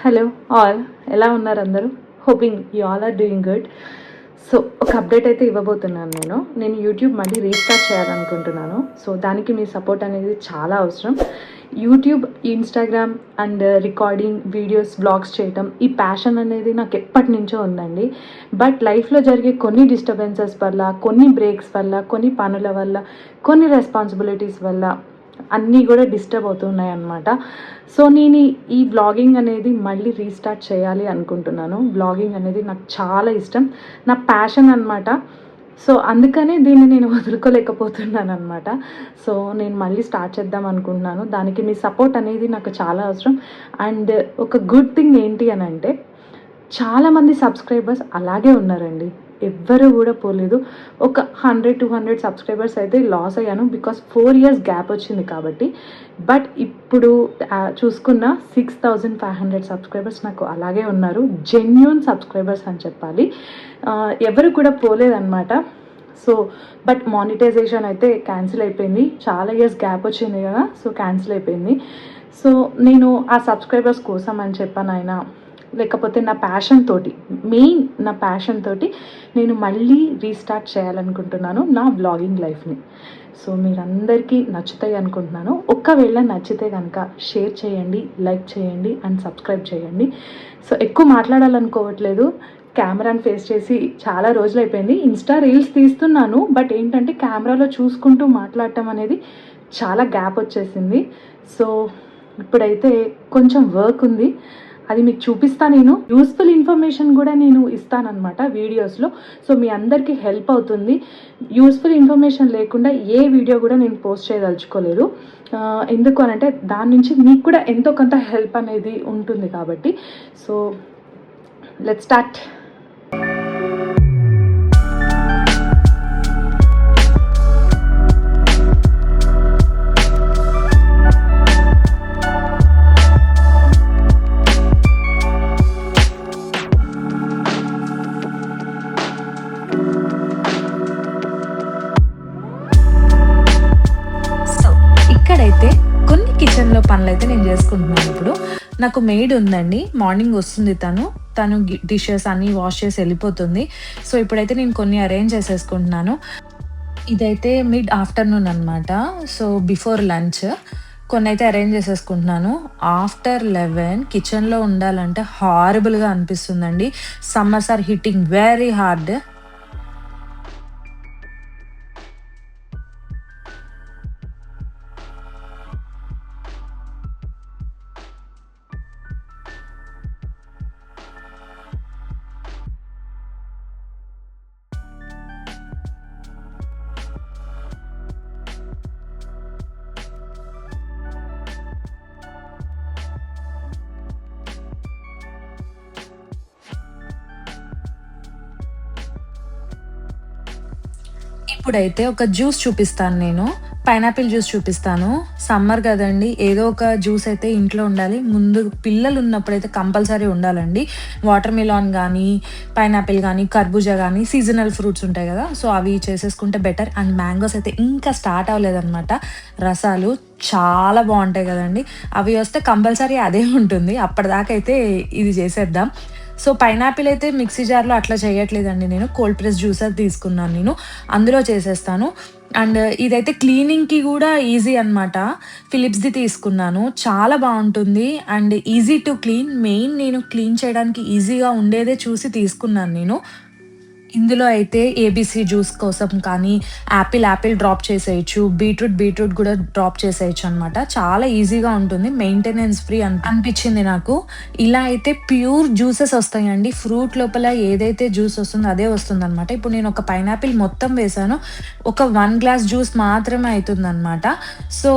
Hello all, ఎలా ఉన్నారు అందరూ? Hoping you all are doing good. So ఒక అప్డేట్ అయితే ఇవ్వబోతున్నాను. నేను యూట్యూబ్ మళ్ళీ రీస్టార్ట్ చేయాలనుకుంటున్నాను. సో దానికి మీ సపోర్ట్ అనేది చాలా అవసరం. YouTube, Instagram and recording videos, blogs చేయటం, ఈ ప్యాషన్ అనేది నాకు ఎప్పటి నుంచో ఉందండి. బట్ లైఫ్లో జరిగే కొన్ని డిస్టర్బెన్సెస్ వల్ల, కొన్ని బ్రేక్స్ వల్ల, కొన్ని పనుల వల్ల, కొన్ని రెస్పాన్సిబిలిటీస్ వల్ల అన్నీ కూడా డిస్టర్బ్ అవుతున్నాయి అన్నమాట. సో నేను ఈ బ్లాగింగ్ అనేది మళ్ళీ రీస్టార్ట్ చేయాలి అనుకుంటున్నాను. బ్లాగింగ్ అనేది నాకు చాలా ఇష్టం, నా ప్యాషన్ అనమాట. సో అందుకనే దీన్ని నేను వదులుకోలేకపోతున్నాను అనమాట. సో నేను మళ్ళీ స్టార్ట్ చేద్దాం అనుకుంటున్నాను. దానికి మీ సపోర్ట్ అనేది నాకు చాలా అవసరం. అండ్ ఒక గుడ్ థింగ్ ఏంటి అని అంటే, చాలామంది సబ్స్క్రైబర్స్ అలాగే ఉన్నారండి, ఎవ్వరు కూడా పోలేదు. ఒక 100-200 సబ్స్క్రైబర్స్ అయితే లాస్ అయ్యాను, బికాస్ 4 years గ్యాప్ వచ్చింది కాబట్టి. బట్ ఇప్పుడు చూసుకున్న 6500 సబ్స్క్రైబర్స్ నాకు అలాగే ఉన్నారు. జెన్యూన్ సబ్స్క్రైబర్స్ అని చెప్పాలి. ఎవరు కూడా పోలేదన్నమాట. సో బట్ మానిటైజేషన్ అయితే క్యాన్సిల్ అయిపోయింది. చాలా ఇయర్స్ గ్యాప్ వచ్చింది కదా, సో క్యాన్సిల్ అయిపోయింది. సో నేను ఆ సబ్స్క్రైబర్స్ కోసం అని చెప్పాను ఆయన, లేకపోతే నా ప్యాషన్ తోటి నేను మళ్ళీ రీస్టార్ట్ చేయాలనుకుంటున్నాను నా బ్లాగింగ్ లైఫ్ని. సో మీరందరికీ నచ్చుతాయి అనుకుంటున్నాను. ఒకవేళ నచ్చితే కనుక షేర్ చేయండి, లైక్ చేయండి అండ్ సబ్స్క్రైబ్ చేయండి. సో ఎక్కువ మాట్లాడాలనుకోవట్లేదు, కెమెరాని ఫేస్ చేసి చాలా రోజులు అయిపోయింది. ఇన్స్టా రీల్స్ తీస్తున్నాను, బట్ ఏంటంటే కెమెరాలో చూసుకుంటూ మాట్లాడటం అనేది చాలా గ్యాప్ వచ్చేసింది. సో ఇప్పుడైతే కొంచెం వర్క్ ఉంది, అది మీకు చూపిస్తాను. నేను యూస్ఫుల్ ఇన్ఫర్మేషన్ కూడా నేను ఇస్తానన్నమాట వీడియోస్లో. సో మీ అందరికీ హెల్ప్ అవుతుంది. యూస్ఫుల్ ఇన్ఫర్మేషన్ లేకుండా ఏ వీడియో కూడా నేను పోస్ట్ చేయదలుచుకోలేదు. ఎందుకు అనంటే దాని నుంచి మీకు కూడా ఎంతో కొంత హెల్ప్ అనేది ఉంటుంది కాబట్టి. So let's start. ఇక్కడైతే కొన్ని కిచెన్లో పనులు అయితే నేను చేసుకుంటున్నాను. ఇప్పుడు నాకు మెయిడ్ ఉందండి, మార్నింగ్ వస్తుంది, తను డిషెస్ అన్నీ వాష్ చేసి వెళ్ళిపోతుంది. సో ఇప్పుడైతే నేను కొన్ని అరేంజ్ చేసేసుకుంటున్నాను. ఇదైతే మిడ్ ఆఫ్టర్నూన్ అనమాట. సో బిఫోర్ లంచ్ కొన్ని అయితే అరేంజ్ చేసేసుకుంటున్నాను. ఆఫ్టర్ 11 కిచెన్లో ఉండాలంటే హారబుల్గా అనిపిస్తుందండి. Summers are hitting very hard. ఇప్పుడైతే ఒక జ్యూస్ చూపిస్తాను, నేను పైనాపిల్ జ్యూస్ చూపిస్తాను. సమ్మర్ కదండి, ఏదో ఒక జ్యూస్ అయితే ఇంట్లో ఉండాలి. ముందు పిల్లలు ఉన్నప్పుడైతే కంపల్సరీ ఉండాలండి. వాటర్ మిలాన్ కానీ, పైనాపిల్ కానీ, కర్బూజా కానీ, సీజనల్ ఫ్రూట్స్ ఉంటాయి కదా, సో అవి చేసేసుకుంటే బెటర్. అండ్ మ్యాంగోస్ అయితే ఇంకా స్టార్ట్ అవ్వలేదన్నమాట. రసాలు చాలా బాగుంటాయి కదండి, అవి వస్తే కంపల్సరీ అదే ఉంటుంది. అప్పటిదాకా అయితే ఇది చేసేద్దాం. సో పైనాపిల్ అయితే మిక్సీ జార్లో అట్లా చేయట్లేదండి, నేను కోల్డ్ ప్రెస్ జ్యూసర్ తీసుకున్నాను, నేను అందులో చేసేస్తాను. అండ్ ఇదైతే క్లీనింగ్కి కూడా ఈజీ అనమాట. ఫిలిప్స్ది తీసుకున్నాను, చాలా బాగుంటుంది and easy to clean. Main నేను క్లీన్ చేయడానికి ఈజీగా ఉండేదే చూసి తీసుకున్నాను నేను. ఇందులో అయితే ఏబీసీ జ్యూస్ కోసం కానీ యాపిల్ డ్రాప్ చేసేయచ్చు, బీట్రూట్ కూడా డ్రాప్ చేసేయచ్చు అనమాట. చాలా ఈజీగా ఉంటుంది, మెయింటెనెన్స్ ఫ్రీ అనిపించింది నాకు. ఇలా అయితే ప్యూర్ జ్యూసెస్ వస్తాయండి. ఫ్రూట్ లోపల ఏదైతే జ్యూస్ వస్తుందో అదే వస్తుంది అనమాట. ఇప్పుడు నేను ఒక పైనాపిల్ మొత్తం వేసాను, ఒక 1 glass జ్యూస్ మాత్రమే అవుతుంది అనమాట. సో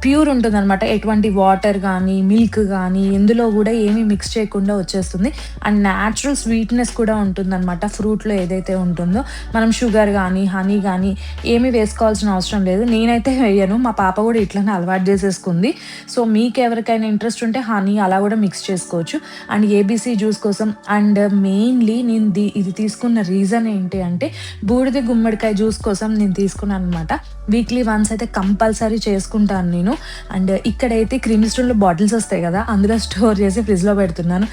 ప్యూర్ ఉంటుందన్నమాట. ఎటువంటి వాటర్ కానీ, మిల్క్ కానీ ఇందులో కూడా ఏమీ మిక్స్ చేయకుండా వచ్చేస్తుంది. అండ్ న్యాచురల్ స్వీట్నెస్ కూడా ఉంటుందన్నమాట ఫ్రూట్లో ఏదైతే ఉంటుందో. మనం షుగర్ కానీ, హనీ కానీ ఏమీ వేసుకోవాల్సిన అవసరం లేదు. నేనైతే వేయను, మా పాప కూడా ఇట్లనే అలవాటు చేసేసుకుంది. సో మీకు ఎవరికైనా ఇంట్రెస్ట్ ఉంటే హనీ అలా కూడా మిక్స్ చేసుకోవచ్చు. అండ్ ఏబీసీ జ్యూస్ కోసం అండ్ మెయిన్లీ నేను ఇది తీసుకున్న రీజన్ ఏంటి అంటే, బూడిద గుమ్మడికాయ జ్యూస్ కోసం నేను తీసుకున్నాను అనమాట. వీక్లీ వన్స్ అయితే కంపల్సరీ చేసుకుంటాను నేను. చేసుకుంటున్నాను. అండ్ ఇక్కడైతే క్రీమీ స్టోన్లో బాటిల్స్ వస్తాయి కదా, అందులో స్టోర్ చేసి ఫ్రిడ్జ్లో పెడుతున్నాను.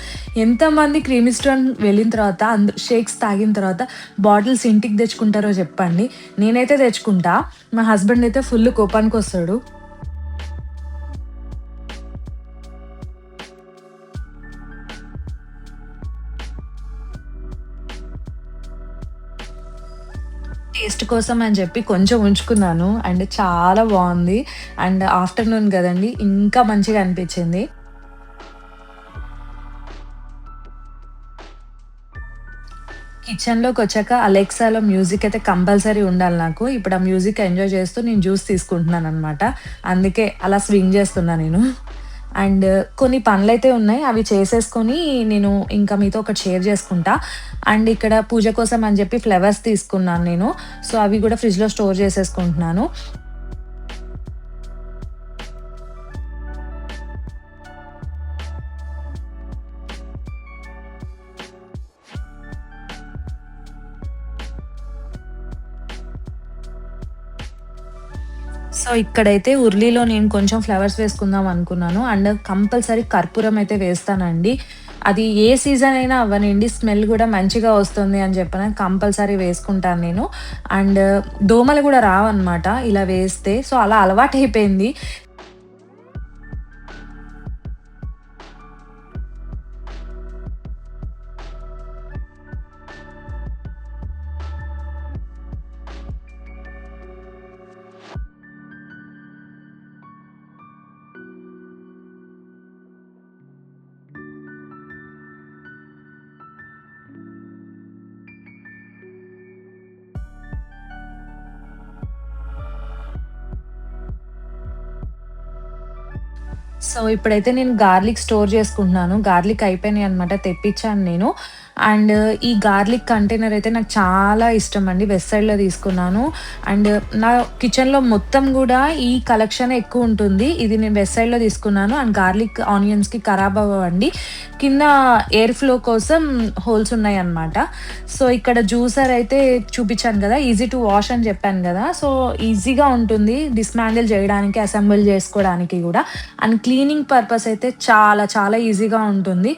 ఎంతమంది క్రీమీ స్టోన్ వెళ్ళిన తర్వాత షేక్స్ తాగిన తర్వాత బాటిల్స్ ఇంటికి తెచ్చుకుంటారో చెప్పండి. నేనైతే తెచ్చుకుంటా, మా హస్బెండ్ అయితే ఫుల్ కోపానికి వస్తాడు. టేస్ట్ కోసం అని చెప్పి కొంచెం ఉంచుకున్నాను అండ్ చాలా బాగుంది. అండ్ ఆఫ్టర్నూన్ కదండి, ఇంకా మంచిగా అనిపించింది. కిచెన్లోకి వచ్చాక అలెక్సాలో మ్యూజిక్ అయితే కంపల్సరీ ఉండాలి నాకు. ఇప్పుడు ఆ మ్యూజిక్ ఎంజాయ్ చేస్తూ నేను జ్యూస్ తీసుకుంటున్నాను అనమాట. అందుకే అలా స్వింగ్ చేస్తున్నా నేను. అండ్ కొన్ని పనులైతే ఉన్నాయి, అవి చేసేసుకొని నేను ఇంకా మీతో ఒకటి షేర్ చేసుకుంటా. అండ్ ఇక్కడ పూజ కోసం అని చెప్పి ఫ్లవర్స్ తీసుకున్నాను నేను. సో అవి కూడా ఫ్రిడ్జ్లో స్టోర్ చేసేసుకుంటున్నాను. సో ఇక్కడైతే ఉర్లీలో నేను కొంచెం ఫ్లవర్స్ వేసుకుందాం అనుకున్నాను. అండ్ కంపల్సరీ కర్పూరం అయితే వేస్తానండి. అది ఏ సీజన్ అయినా అవ్వనండి, స్మెల్ కూడా మంచిగా వస్తుంది అని చెప్పిన కంపల్సరీ వేసుకుంటాను నేను. అండ్ దోమలు కూడా రావన్నమాట ఇలా వేస్తే. సో అలా అలవాటైపోయింది. సో ఇప్పుడైతే నేను గార్లిక్ స్టోర్ చేసుకుంటున్నాను. గార్లిక్ అయిపోయినాయి అనమాట, తెప్పించాను నేను. అండ్ ఈ గార్లిక్ కంటైనర్ అయితే నాకు చాలా ఇష్టం అండి. వెస్ట్ సైడ్‌లో తీసుకున్నాను. అండ్ నా కిచెన్‌లో మొత్తం గూడా ఈ కలెక్షన్ ఎక్కువ ఉంటుంది. ఇది నేను వెస్ట్ సైడ్‌లో తీసుకున్నాను. అండ్ గార్లిక్ ఆనియన్స్‌కి ఖరాబ్ అవ్వవండి. కింద ఎయిర్ ఫ్లో కోసం హోల్స్ ఉన్నాయన్నమాట. సో ఇక్కడ జ్యూసర్ అయితే చూపించాను కదా, ఈజీ టు వాష్ అని చెప్పాను కదా. సో ఈజీగా ఉంటుంది డిస్మాండిల్ చేయడానికి, అసెంబుల్ చేసుకోవడానికి కూడా. అండ్ క్లీనింగ్ పర్పస్ అయితే చాలా చాలా ఈజీగా ఉంటుంది.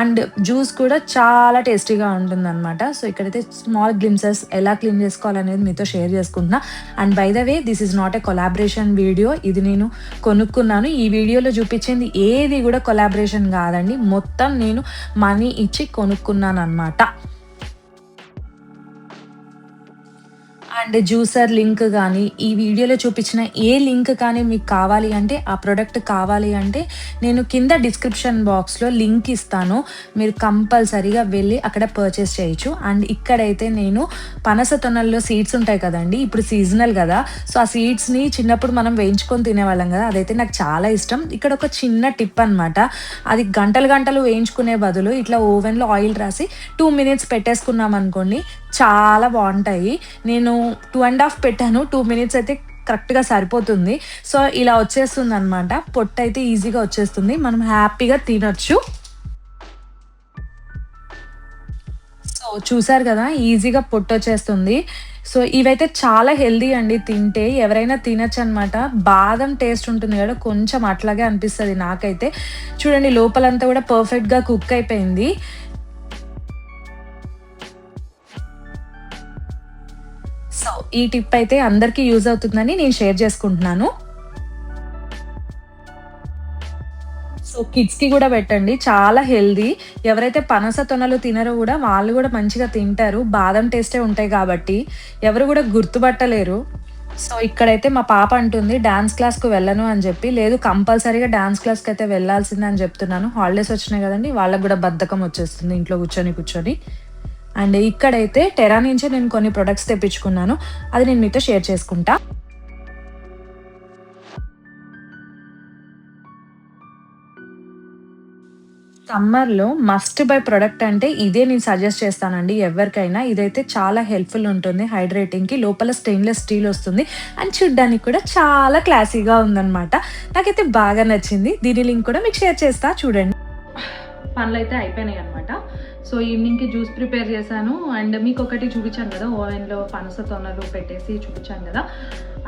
అండ్ జ్యూస్ కూడా చాలా టేస్టీగా ఉంటుందన్నమాట. సో ఇక్కడైతే స్మాల్ గ్లిమ్సెస్ ఎలా క్లీన్ చేసుకోవాలనేది మీతో షేర్ చేసుకుంటున్నా. And by the way, this is not a collaboration video. ఇది నేను కొనుక్కున్నాను. ఈ వీడియోలో చూపించింది ఏది కూడా కొలాబరేషన్ కాదండి, మొత్తం నేను మనీ ఇచ్చి కొనుక్కున్నాను అనమాట. అండ్ జ్యూసర్ లింక్ కానీ, ఈ వీడియోలో చూపించిన ఏ లింక్ కానీ మీకు కావాలి అంటే, ఆ ప్రోడక్ట్ కావాలి అంటే నేను కింద డిస్క్రిప్షన్ బాక్స్లో లింక్ ఇస్తాను. మీరు కంపల్సరీగా వెళ్ళి అక్కడ పర్చేస్ చేయొచ్చు. అండ్ ఇక్కడైతే నేను పనస తొనల్లో సీడ్స్ ఉంటాయి కదండి, ఇప్పుడు సీజనల్ కదా. సో ఆ సీడ్స్ని చిన్నప్పుడు మనం వేయించుకొని తినేవాళ్ళం కదా, అదైతే నాకు చాలా ఇష్టం. ఇక్కడ ఒక చిన్న టిప్ అనమాట, అది గంటలు గంటలు వేయించుకునే బదులు ఇట్లా ఓవెన్లో ఆయిల్ రాసి 2 minutes పెట్టేసుకున్నాం అనుకోండి, చాలా బాగుంటాయి. నేను 2.5 పెట్టాను, 2 minutes అయితే కరెక్ట్గా సరిపోతుంది. సో ఇలా వచ్చేస్తుంది అనమాట, పొట్టు అయితే ఈజీగా వచ్చేస్తుంది, మనం హ్యాపీగా తినొచ్చు. సో చూసారు కదా, ఈజీగా పొట్టు వచ్చేస్తుంది. సో ఇవైతే చాలా హెల్దీ అండి, తింటే ఎవరైనా తినచ్చు అనమాట. బాదం టేస్ట్ ఉంటుంది కదా, కొంచెం అట్లాగే అనిపిస్తుంది నాకైతే. చూడండి లోపలంతా కూడా పర్ఫెక్ట్గా కుక్ అయిపోయింది. సో ఈ టిప్ అయితే అందరికీ యూజ్ అవుతుందని నేను షేర్ చేసుకుంటున్నాను. సో కిడ్స్కి కూడా పెట్టండి, చాలా హెల్దీ. ఎవరైతే పనస తొనలు తినరో కూడా వాళ్ళు కూడా మంచిగా తింటారు, బాదం టేస్టే ఉంటాయి కాబట్టి ఎవరు కూడా గుర్తుపట్టలేరు. సో ఇక్కడైతే మా పాప అంటుంది డాన్స్ క్లాస్కు వెళ్ళను అని చెప్పి. లేదు, కంపల్సరీగా డాన్స్ క్లాస్కి అయితే వెళ్ళాల్సిందే అని చెప్తున్నాను. హాలిడేస్ వచ్చినాయి కదండి, వాళ్ళకు కూడా బద్ధకం వచ్చేస్తుంది ఇంట్లో కూర్చొని. అండ్ ఇక్కడైతే టెరా నుంచే నేను కొన్ని ప్రొడక్ట్స్ తెప్పించుకున్నాను, అది నేను మీతో షేర్ చేసుకుంటా. సమ్మర్లో మస్ట్ బై ప్రొడక్ట్ అంటే ఇదే నేను సజెస్ట్ చేస్తానండి ఎవరికైనా. ఇదైతే చాలా హెల్ప్ఫుల్ ఉంటుంది హైడ్రేటింగ్కి. లోపల స్టెయిన్లెస్ స్టీల్ వస్తుంది అండ్ చూడ్డానికి కూడా చాలా క్లాసీగా ఉందన్నమాట. నాకైతే బాగా నచ్చింది. దీని లింక్ కూడా మీకు షేర్ చేస్తా, చూడండి. పనులు అయితే అయిపోయినాయి అనమాట. సో ఈవినింగ్కి జ్యూస్ ప్రిపేర్ చేశాను. అండ్ మీకు ఒకటి చూపించాను కదా, ఓవెన్లో పనస తొనలు పెట్టేసి చూపించాను కదా,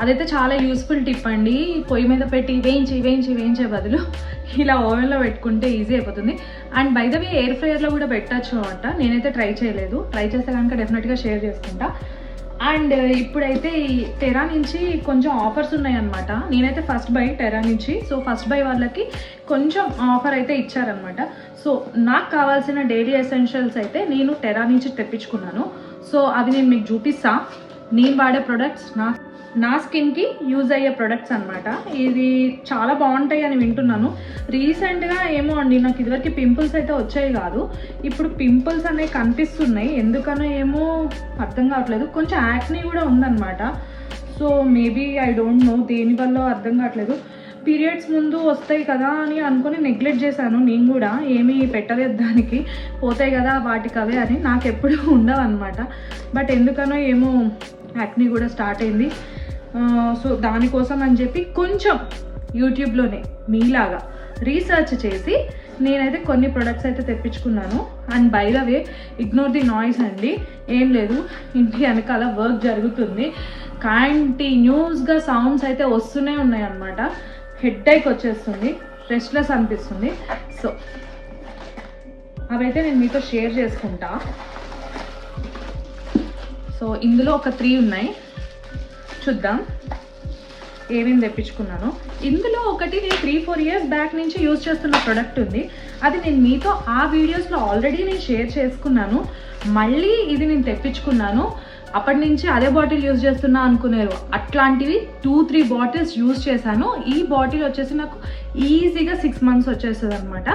అదైతే చాలా యూస్ఫుల్ టిప్ అండి. పొయ్యి మీద పెట్టి వేయించే బదులు ఇలా ఓవెన్లో పెట్టుకుంటే ఈజీ అయిపోతుంది. And by the way air ఫ్రైయర్లో కూడా పెట్టచ్చు అనమాట. నేనైతే ట్రై చేయలేదు, ట్రై చేస్తే కనుక డెఫినెట్గా షేర్ చేసుకుంటా. అండ్ ఇప్పుడైతే ఈ టెరా నుంచి కొంచెం ఆఫర్స్ ఉన్నాయన్నమాట. నేనైతే ఫస్ట్ బై టెరా నుంచి, సో ఫస్ట్ బై వాళ్ళకి కొంచెం ఆఫర్ అయితే ఇచ్చారనమాట. సో నాకు కావాల్సిన డైలీ ఎసెన్షియల్స్ అయితే నేను టెరా నుంచి తెప్పించుకున్నాను. సో అవి నేను మీకు చూపిస్తా. నేను వాడే ప్రొడక్ట్స్ నా స్కిన్కి యూజ్ అయ్యే ప్రొడక్ట్స్ అనమాట. ఇది చాలా బాగుంటాయి అని వింటున్నాను. రీసెంట్గా ఏమో అండి, నాకు ఇదివరకు పింపుల్స్ అయితే వచ్చాయి కాదు, ఇప్పుడు పింపుల్స్ అనేవి కనిపిస్తున్నాయి. ఎందుకనో ఏమో అర్థం కావట్లేదు. కొంచెం యాక్నీ కూడా ఉందన్నమాట. So maybe I don't know దేనివల్ల అర్థం కావట్లేదు. పీరియడ్స్ ముందు వస్తాయి కదా అని అనుకుని నెగ్లెక్ట్ చేశాను. నేను కూడా ఏమీ పెట్టలేదు, దానికి పోతాయి కదా వాటికి అవే అని. నాకు ఎప్పుడు ఉండవు అనమాట. బట్ ఎందుకనో ఏమో యాక్నీ కూడా స్టార్ట్ అయింది. సో దానికోసం అని చెప్పి కొంచెం యూట్యూబ్లోనే మీలాగా రీసెర్చ్ చేసి నేనైతే కొన్ని ప్రొడక్ట్స్ అయితే తెప్పించుకున్నాను. And by the way ignore the noise అండి, ఏం లేదు, ఇంటి వెనకాల వర్క్ జరుగుతుంది. కంటిన్యూస్గా సౌండ్స్ అయితే వస్తూనే ఉన్నాయి అన్నమాట. హెడ్ఏక్ వచ్చేస్తుంది, రెస్ట్లెస్ అనిపిస్తుంది. సో అవైతే నేను మీతో షేర్ చేసుకుంటా. సో ఇందులో ఒక 3 ఉన్నాయి, చూద్దాం ఏమేమి తెప్పించుకున్నాను. ఇందులో ఒకటి నేను 3-4 years బ్యాక్ నుంచి యూజ్ చేస్తున్న ప్రోడక్ట్ ఉంది. అది నేను మీతో ఆ వీడియోస్లో ఆల్రెడీ నేను షేర్ చేసుకున్నాను. మళ్ళీ ఇది నేను తెప్పించుకున్నాను. అప్పటి నుంచి అదే బాటిల్ యూజ్ చేస్తున్నా అనుకున్నారు. అట్లాంటివి 2-3 బాటిల్స్ యూజ్ చేశాను. ఈ బాటిల్ వచ్చేసి నాకు ఈజీగా 6 months వచ్చేస్తుంది అనమాట.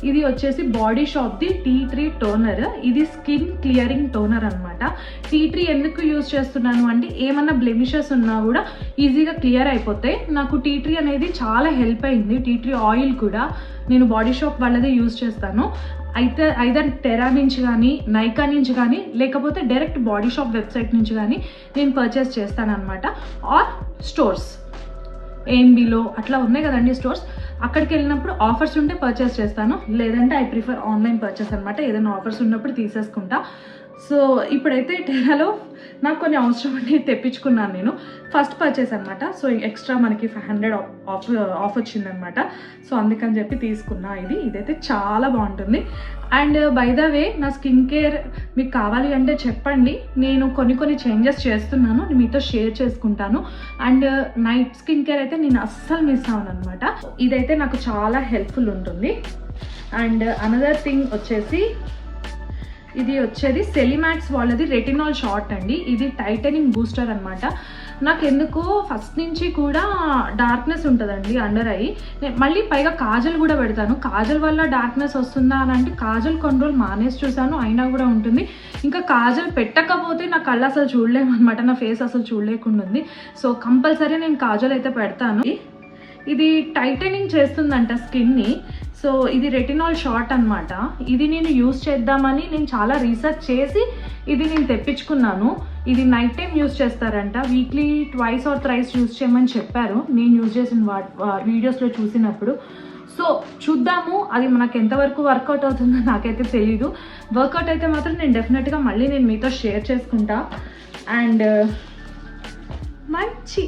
ఇది వచ్చేసి బాడీ షాప్ది T3 టోనర్. ఇది స్కిన్ క్లియరింగ్ టోనర్ అనమాట. T3 ఎందుకు యూజ్ చేస్తున్నాను అంటే ఏమన్నా బ్లెమిషెస్ ఉన్నా కూడా ఈజీగా క్లియర్ అయిపోతాయి. నాకు T3 అనేది చాలా హెల్ప్ అయింది. T3 ఆయిల్ కూడా నేను బాడీ షాప్ వాళ్ళదే యూజ్ చేస్తాను. అయితే ఐదర్ టెరా నుంచి కానీ, నైకా నుంచి కానీ, లేకపోతే డైరెక్ట్ బాడీ షాప్ వెబ్సైట్ నుంచి కానీ నేను పర్చేస్ చేస్తానన్నమాట. ఆర్ స్టోర్స్, AMBలో అట్లా ఉన్నాయి కదండి స్టోర్స్, అక్కడికి వెళ్ళినప్పుడు ఆఫర్స్ ఉంటే పర్చేస్ చేస్తాను. లేదంటే ఐ ప్రిఫర్ ఆన్లైన్ పర్చేస్ అనమాట. ఏదైనా ఆఫర్స్ ఉన్నప్పుడు తీసేసుకుంటా. సో ఇప్పుడైతే టెరాలో నాకు కొన్ని అవసరం ఉండి తెప్పించుకున్నాను నేను. ఫస్ట్ పర్చేస్ అనమాట. సో ఎక్స్ట్రా మనకి 500 ఆఫ్ వచ్చిందనమాట. సో అందుకని చెప్పి తీసుకున్నా. ఇదైతే చాలా బాగుంటుంది. అండ్ బై ద వే నా స్కిన్ కేర్ మీకు కావాలి అంటే చెప్పండి, నేను కొన్ని చేంజెస్ చేస్తున్నాను, మీతో షేర్ చేసుకుంటాను. అండ్ నైట్ స్కిన్ కేర్ అయితే నేను అస్సలు మిస్ అవ్వను అనమాట. ఇదైతే నాకు చాలా హెల్ప్ఫుల్ ఉంటుంది. అండ్ అనదర్ థింగ్ వచ్చేసి ఇది వచ్చేది సెలిమాక్స్ వాళ్ళది రెటినాల్ షార్ట్ అండి. ఇది టైటనింగ్ బూస్టర్ అనమాట. నాకు ఎందుకో ఫస్ట్ నుంచి కూడా డార్క్నెస్ ఉంటుందండి అండర్ ఐ. మళ్ళీ పైగా కాజల్ కూడా పెడతాను. కాజల్ వల్ల డార్క్నెస్ వస్తుందా అని అంటే కాజల్ కొన్ని రోజులు మానేసి చూసాను, అయినా కూడా ఉంటుంది. ఇంకా కాజల్ పెట్టకపోతే నా కళ్ళు అసలు చూడలేమన్నమాట, నా ఫేస్ అసలు చూడలేకుండా ఉంది. సో కంపల్సరీ నేను కాజల్ అయితే పెడతాను. ఇది టైటనింగ్ చేస్తుందంట స్కిన్ని. సో ఇది రెటినాల్ షార్ట్ అనమాట. ఇది నేను యూజ్ చేద్దామని నేను చాలా రీసెర్చ్ చేసి ఇది నేను తెప్పించుకున్నాను. ఇది నైట్ టైం యూజ్ చేస్తారంట. వీక్లీ 2 or 3 యూజ్ చేయమని చెప్పారు నేను యూజ్ చేసిన వీడియోస్లో చూసినప్పుడు. సో చూద్దాము అది మనకు ఎంతవరకు వర్కౌట్ అవుతుందో నాకైతే తెలీదు. వర్కౌట్ అయితే మాత్రం నేను డెఫినెట్గా మళ్ళీ నేను మీతో షేర్ చేసుకుంటా. అండ్ మంచి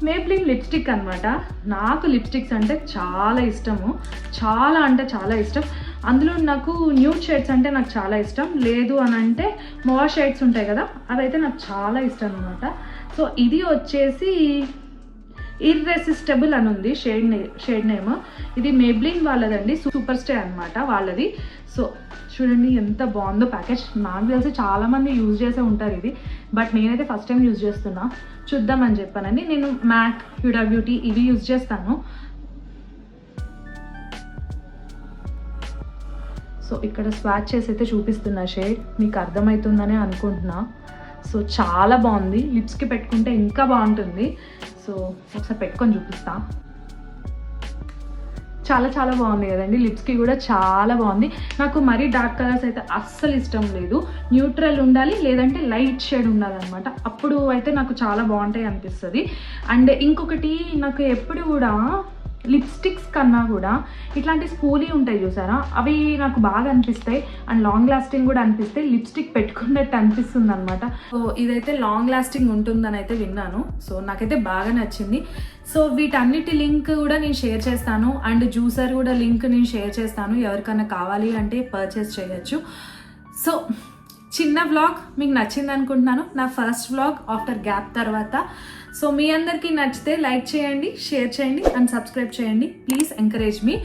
మేబ్లిన్ లిప్స్టిక్ అనమాట. నాకు లిప్స్టిక్స్ అంటే చాలా ఇష్టము, చాలా అంటే చాలా ఇష్టం. అందులో నాకు న్యూడ్ షేడ్స్ అంటే నాకు చాలా ఇష్టం. లేదు అని అంటే మోర్ షేడ్స్ ఉంటాయి కదా, అవైతే నాకు చాలా ఇష్టం అనమాట. సో ఇది వచ్చేసి ఇర్రెసిస్టబుల్ అని ఉంది షేడ్ నేమ్. ఇది మేబ్లిన్ వాళ్ళదండి, సూపర్ స్టే అనమాట వాళ్ళది. సో చూడండి ఎంత బాగుందో ప్యాకేజ్. నాకు తెలిసి చాలామంది యూజ్ చేసే ఉంటారు ఇది, బట్ నేనైతే ఫస్ట్ టైం యూజ్ చేస్తున్నా. చూద్దామని చెప్పానండి. నేను మ్యాక్, హ్యూడా బ్యూటీ ఇవి యూజ్ చేస్తాను. సో ఇక్కడ స్వాచ్ చేసి అయితే చూపిస్తున్నా షేడ్, మీకు అర్థమవుతుందనే అనుకుంటున్నా. సో చాలా బాగుంది, లిప్స్కి పెట్టుకుంటే ఇంకా బాగుంటుంది. సో ఒకసారి పెట్టుకొని చూపిస్తా. చాలా చాలా బాగుంది కదండి, లిప్స్కి కూడా చాలా బాగుంది. నాకు మరీ డార్క్ కలర్స్ అయితే అస్సలు ఇష్టం లేదు, న్యూట్రల్ ఉండాలి లేదంటే లైట్ షేడ్ ఉండాలన్నమాట. అప్పుడు అయితే నాకు చాలా బాగుంటాయి అనిపిస్తుంది. అండ్ ఇంకొకటి నాకు ఎప్పుడు కూడా లిప్స్టిక్స్ కన్నా కూడా ఇట్లాంటి స్పూలీ ఉంటాయి చూసారా, అవి నాకు బాగా అనిపిస్తాయి అండ్ లాంగ్ లాస్టింగ్ కూడా అనిపిస్తాయి. లిప్స్టిక్ పెట్టుకున్నట్టు అనిపిస్తుంది అనమాట. సో ఇదైతే లాంగ్ లాస్టింగ్ ఉంటుందని అయితే విన్నాను. సో నాకైతే బాగా నచ్చింది. సో వీటన్నిటి లింక్ కూడా నేను షేర్ చేస్తాను అండ్ జ్యూసర్ కూడా లింక్ నేను షేర్ చేస్తాను. ఎవరికైనా కావాలి అంటే పర్చేస్ చేయొచ్చు. సో చిన్న వ్లాగ్ మీకు నచ్చింది అనుకుంటున్నాను, నా ఫస్ట్ వ్లాగ్ ఆఫ్టర్ గ్యాప్ తర్వాత. సో మీ అందరికీ నచ్చితే లైక్ చేయండి, షేర్ చేయండి అండ్ సబ్స్క్రైబ్ చేయండి. Please encourage me,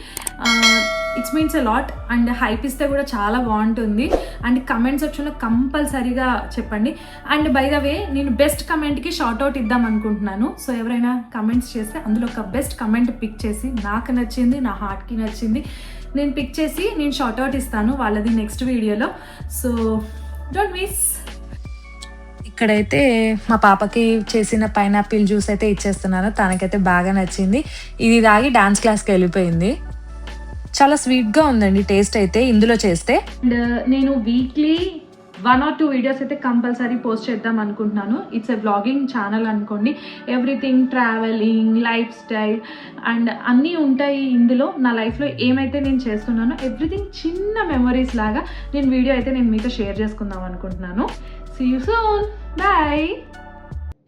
it's means a lot. And hype ఇస్తే కూడా చాలా బాగుంటుంది. అండ్ కమెంట్ సెక్షన్లో కంపల్సరీగా చెప్పండి. అండ్ బై ద వే నేను బెస్ట్ కమెంట్కి షార్ట్ అవుట్ ఇద్దాం అనుకుంటున్నాను. సో ఎవరైనా కమెంట్స్ చేస్తే అందులో ఒక బెస్ట్ కమెంట్ పిక్ చేసి, నాకు నచ్చింది, నా హార్ట్కి నచ్చింది, నేను పిక్ చేసి నేను షార్ట్ అవుట్ ఇస్తాను వాళ్ళది నెక్స్ట్ వీడియోలో. So don't miss. ఇక్కడైతే మా పాపకి చేసిన పైనాపిల్ జ్యూస్ అయితే ఇచ్చేస్తున్నాను. తనకైతే బాగా నచ్చింది. ఇది తాగి డాన్స్ క్లాస్కి వెళ్ళిపోయింది. చాలా స్వీట్గా ఉందండి టేస్ట్ అయితే ఇందులో చేస్తే. అండ్ నేను వీక్లీ 1 or 2 వీడియోస్ అయితే కంపల్సరీ పోస్ట్ చేద్దాం అనుకుంటున్నాను. ఇట్స్ ఎ వ్లాగింగ్ ఛానల్ అనుకోండి. Everything, travelling, life style and అన్నీ ఉంటాయి ఇందులో. నా లైఫ్లో ఏమైతే నేను చేస్తున్నానో ఎవ్రీథింగ్ చిన్న మెమరీస్ లాగా నేను వీడియో అయితే నేను మీతో షేర్ చేసుకుందాం అనుకుంటున్నాను. See you soon. Bye.